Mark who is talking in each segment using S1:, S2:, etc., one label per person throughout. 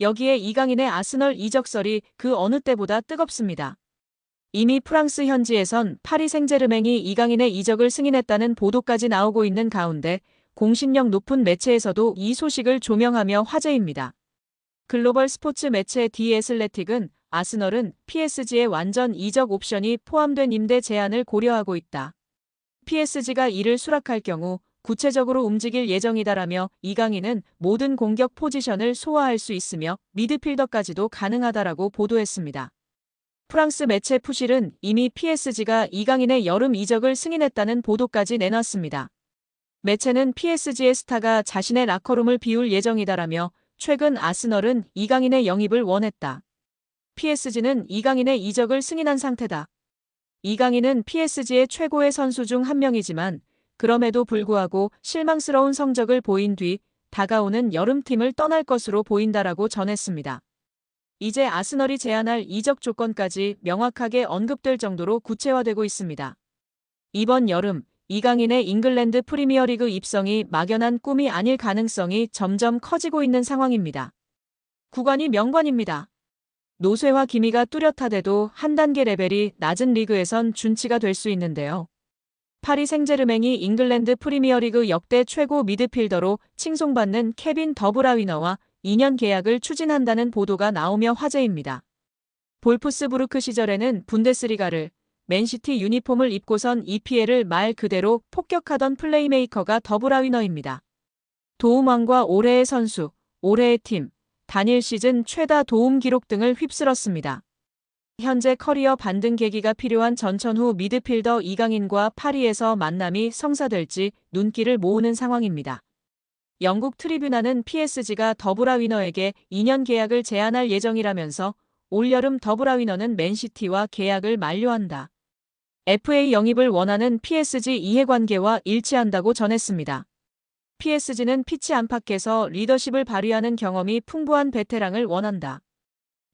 S1: 여기에 이강인의 아스널 이적설이 그 어느 때보다 뜨겁습니다. 이미 프랑스 현지에선 파리 생제르맹이 이강인의 이적을 승인했다는 보도까지 나오고 있는 가운데 공신력 높은 매체에서도 이 소식을 조명하며 화제입니다. 글로벌 스포츠 매체 디 애슬레틱은 아스널은 PSG의 완전 이적 옵션이 포함된 임대 제한을 고려하고 있다. PSG가 이를 수락할 경우 구체적으로 움직일 예정이다라며 이강인은 모든 공격 포지션을 소화할 수 있으며 미드필더까지도 가능하다라고 보도했습니다. 프랑스 매체 푸실은 이미 PSG가 이강인의 여름 이적을 승인했다는 보도까지 내놨습니다. 매체는 PSG의 스타가 자신의 라커룸을 비울 예정이다라며 최근 아스널은 이강인의 영입을 원했다. PSG는 이강인의 이적을 승인한 상태다. 이강인은 PSG의 최고의 선수 중 한 명이지만 그럼에도 불구하고 실망스러운 성적을 보인 뒤 다가오는 여름팀을 떠날 것으로 보인다라고 전했습니다. 이제 아스널이 제안할 이적 조건까지 명확하게 언급될 정도로 구체화되고 있습니다. 이번 여름 이강인의 잉글랜드 프리미어리그 입성이 막연한 꿈이 아닐 가능성이 점점 커지고 있는 상황입니다. 구관이 명관입니다. 노쇠화 기미가 뚜렷하대도 한 단계 레벨이 낮은 리그에선 준치가 될 수 있는데요. 파리 생제르맹이 잉글랜드 프리미어리그 역대 최고 미드필더로 칭송받는 케빈 더브라위너와 2년 계약을 추진한다는 보도가 나오며 화제입니다. 볼프스부르크 시절에는 분데스리가를 맨시티 유니폼을 입고선 EPL을 말 그대로 폭격하던 플레이메이커가 더브라위너입니다. 도움왕과 올해의 선수, 올해의 팀, 단일 시즌 최다 도움 기록 등을 휩쓸었습니다. 현재 커리어 반등 계기가 필요한 전천후 미드필더 이강인과 파리에서 만남이 성사될지 눈길을 모으는 상황입니다. 영국 트리뷴화는 PSG가 더브라위너에게 2년 계약을 제안할 예정이라면서 올여름 더브라위너는 맨시티와 계약을 만료한다. FA 영입을 원하는 PSG 이해관계와 일치한다고 전했습니다. PSG는 피치 안팎에서 리더십을 발휘하는 경험이 풍부한 베테랑을 원한다.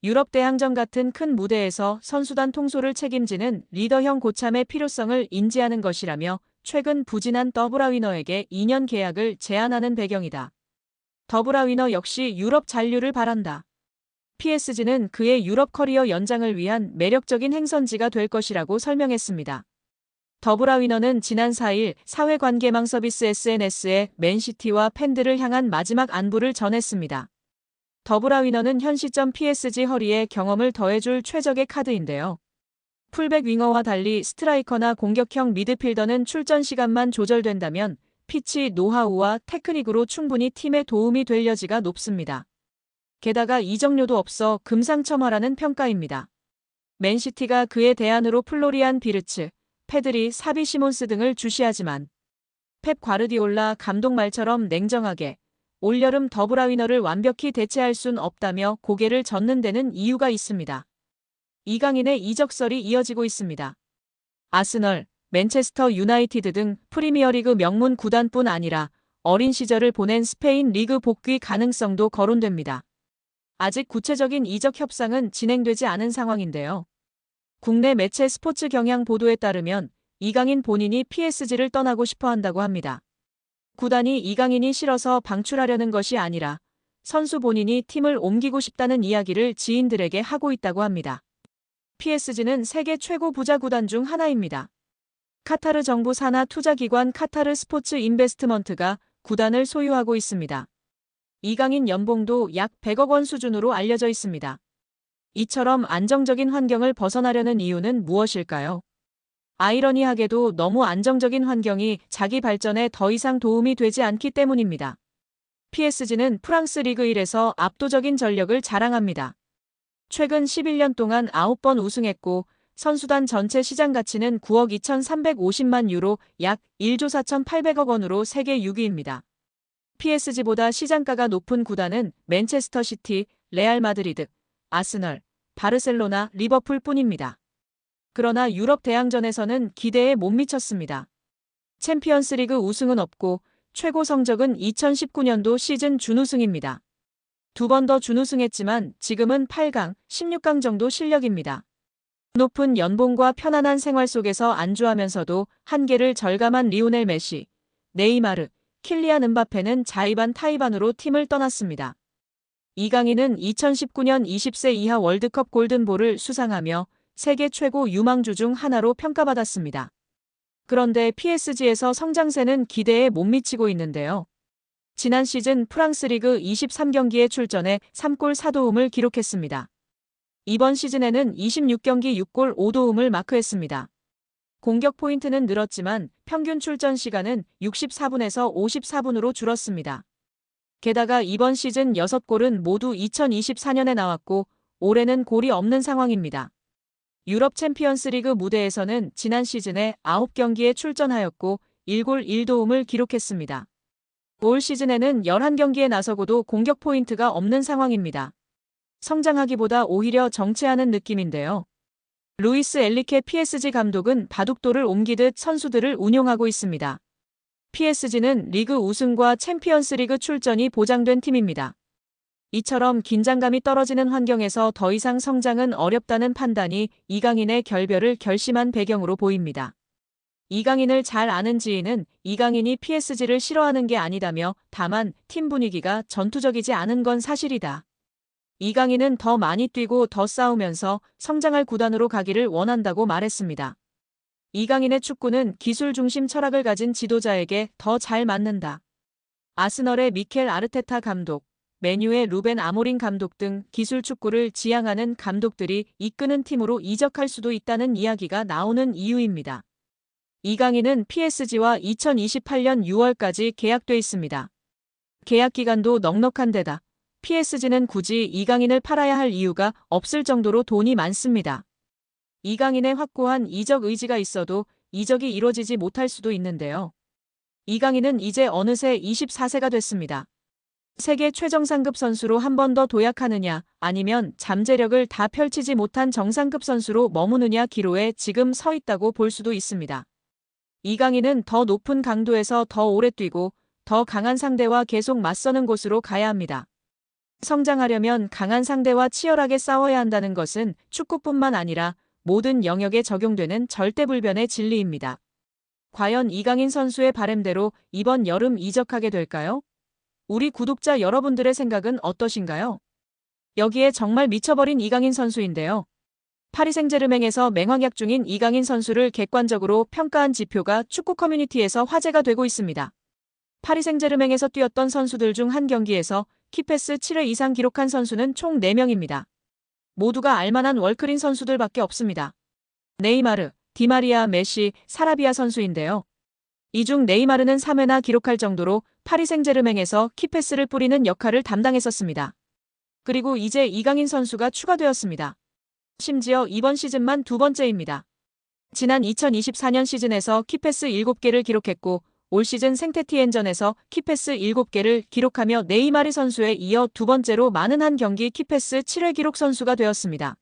S1: 유럽 대항전 같은 큰 무대에서 선수단 통솔을 책임지는 리더형 고참의 필요성을 인지하는 것이라며 최근 부진한 더브라위너에게 2년 계약을 제안하는 배경이다. 더브라위너 역시 유럽 잔류를 바란다. PSG는 그의 유럽 커리어 연장을 위한 매력적인 행선지가 될 것이라고 설명했습니다. 더브라위너는 지난 4일 사회관계망 서비스 SNS에 맨시티와 팬들을 향한 마지막 안부를 전했습니다. 더브라위너는 현 시점 PSG 허리에 경험을 더해줄 최적의 카드인데요. 풀백 윙어와 달리 스트라이커나 공격형 미드필더는 출전 시간만 조절된다면 피치 노하우와 테크닉으로 충분히 팀에 도움이 될 여지가 높습니다. 게다가 이적료도 없어 금상첨화라는 평가입니다. 맨시티가 그에 대안으로 플로리안 비르츠, 페드리, 사비 시몬스 등을 주시하지만 펩 과르디올라 감독 말처럼 냉정하게 올여름 더브라위너를 완벽히 대체할 순 없다며 고개를 젓는 데는 이유가 있습니다. 이강인의 이적설이 이어지고 있습니다. 아스널, 맨체스터 유나이티드 등 프리미어리그 명문 구단뿐 아니라 어린 시절을 보낸 스페인 리그 복귀 가능성도 거론됩니다. 아직 구체적인 이적 협상은 진행되지 않은 상황인데요. 국내 매체 스포츠 경향 보도에 따르면 이강인 본인이 PSG를 떠나고 싶어 한다고 합니다. 구단이 이강인이 싫어서 방출하려는 것이 아니라 선수 본인이 팀을 옮기고 싶다는 이야기를 지인들에게 하고 있다고 합니다. PSG는 세계 최고 부자 구단 중 하나입니다. 카타르 정부 산하 투자기관 카타르 스포츠 인베스트먼트가 구단을 소유하고 있습니다. 이강인 연봉도 약 100억 원 수준으로 알려져 있습니다. 이처럼 안정적인 환경을 벗어나려는 이유는 무엇일까요? 아이러니하게도 너무 안정적인 환경이 자기 발전에 더 이상 도움이 되지 않기 때문입니다. PSG는 프랑스 리그 1에서 압도적인 전력을 자랑합니다. 최근 11년 동안 9번 우승했고 선수단 전체 시장 가치는 9억 2,350만 유로 약 1조 4,800억 원으로 세계 6위입니다. PSG보다 시장가가 높은 구단은 맨체스터 시티, 레알 마드리드, 아스널, 바르셀로나, 리버풀 뿐입니다. 그러나 유럽 대항전에서는 기대에 못 미쳤습니다. 챔피언스리그 우승은 없고 최고 성적은 2019년도 시즌 준우승입니다. 2번 더 준우승했지만 지금은 8강, 16강 정도 실력입니다. 높은 연봉과 편안한 생활 속에서 안주하면서도 한계를 절감한 리오넬 메시, 네이마르, 킬리안 음바페는 자이반 타이반으로 팀을 떠났습니다. 이강인은 2019년 20세 이하 월드컵 골든볼을 수상하며 세계 최고 유망주 중 하나로 평가받았습니다. 그런데 PSG에서 성장세는 기대에 못 미치고 있는데요. 지난 시즌 프랑스 리그 23경기에 출전해 3골 4도움을 기록했습니다. 이번 시즌에는 26경기 6골 5도움을 마크했습니다. 공격 포인트는 늘었지만 평균 출전 시간은 64분에서 54분으로 줄었습니다. 게다가 이번 시즌 6골은 모두 2024년에 나왔고 올해는 골이 없는 상황입니다. 유럽 챔피언스리그 무대에서는 지난 시즌에 9경기에 출전하였고 1골 1도움을 기록했습니다. 올 시즌에는 11경기에 나서고도 공격 포인트가 없는 상황입니다. 성장하기보다 오히려 정체하는 느낌인데요. 루이스 엘리케 PSG 감독은 바둑돌을 옮기듯 선수들을 운용하고 있습니다. PSG는 리그 우승과 챔피언스리그 출전이 보장된 팀입니다. 이처럼 긴장감이 떨어지는 환경에서 더 이상 성장은 어렵다는 판단이 이강인의 결별을 결심한 배경으로 보입니다. 이강인을 잘 아는 지인은 이강인이 PSG를 싫어하는 게 아니다며 다만 팀 분위기가 전투적이지 않은 건 사실이다. 이강인은 더 많이 뛰고 더 싸우면서 성장할 구단으로 가기를 원한다고 말했습니다. 이강인의 축구는 기술 중심 철학을 가진 지도자에게 더 잘 맞는다. 아스널의 미켈 아르테타 감독, 맨유의 루벤 아모린 감독 등 기술 축구를 지향하는 감독들이 이끄는 팀으로 이적할 수도 있다는 이야기가 나오는 이유입니다. 이강인은 PSG와 2028년 6월까지 계약돼 있습니다. 계약 기간도 넉넉한 데다 PSG는 굳이 이강인을 팔아야 할 이유가 없을 정도로 돈이 많습니다. 이강인의 확고한 이적 의지가 있어도 이적이 이뤄지지 못할 수도 있는데요. 이강인은 이제 어느새 24세가 됐습니다. 세계 최정상급 선수로 한 번 더 도약하느냐 아니면 잠재력을 다 펼치지 못한 정상급 선수로 머무느냐 기로에 지금 서 있다고 볼 수도 있습니다. 이강인은 더 높은 강도에서 더 오래 뛰고 더 강한 상대와 계속 맞서는 곳으로 가야 합니다. 성장하려면 강한 상대와 치열하게 싸워야 한다는 것은 축구뿐만 아니라 모든 영역에 적용되는 절대불변의 진리입니다. 과연 이강인 선수의 바람대로 이번 여름 이적하게 될까요? 우리 구독자 여러분들의 생각은 어떠신가요? 여기에 정말 미쳐버린 이강인 선수인데요. 파리 생제르맹에서 맹활약 중인 이강인 선수를 객관적으로 평가한 지표가 축구 커뮤니티에서 화제가 되고 있습니다. 파리 생제르맹에서 뛰었던 선수들 중 한 경기에서 키패스 7회 이상 기록한 선수는 총 4명입니다. 모두가 알만한 월클인 선수들밖에 없습니다. 네이마르, 디마리아, 메시, 사라비아 선수인데요. 이 중 네이마르는 3회나 기록할 정도로 파리 생제르맹에서 키패스를 뿌리는 역할을 담당했었습니다. 그리고 이제 이강인 선수가 추가되었습니다. 심지어 이번 시즌만 2번째입니다. 지난 2024년 시즌에서 키패스 7개를 기록했고 올 시즌 생테티엔전에서 키패스 7개를 기록하며 네이마르 선수에 이어 2번째로 많은 한 경기 키패스 7회 기록 선수가 되었습니다.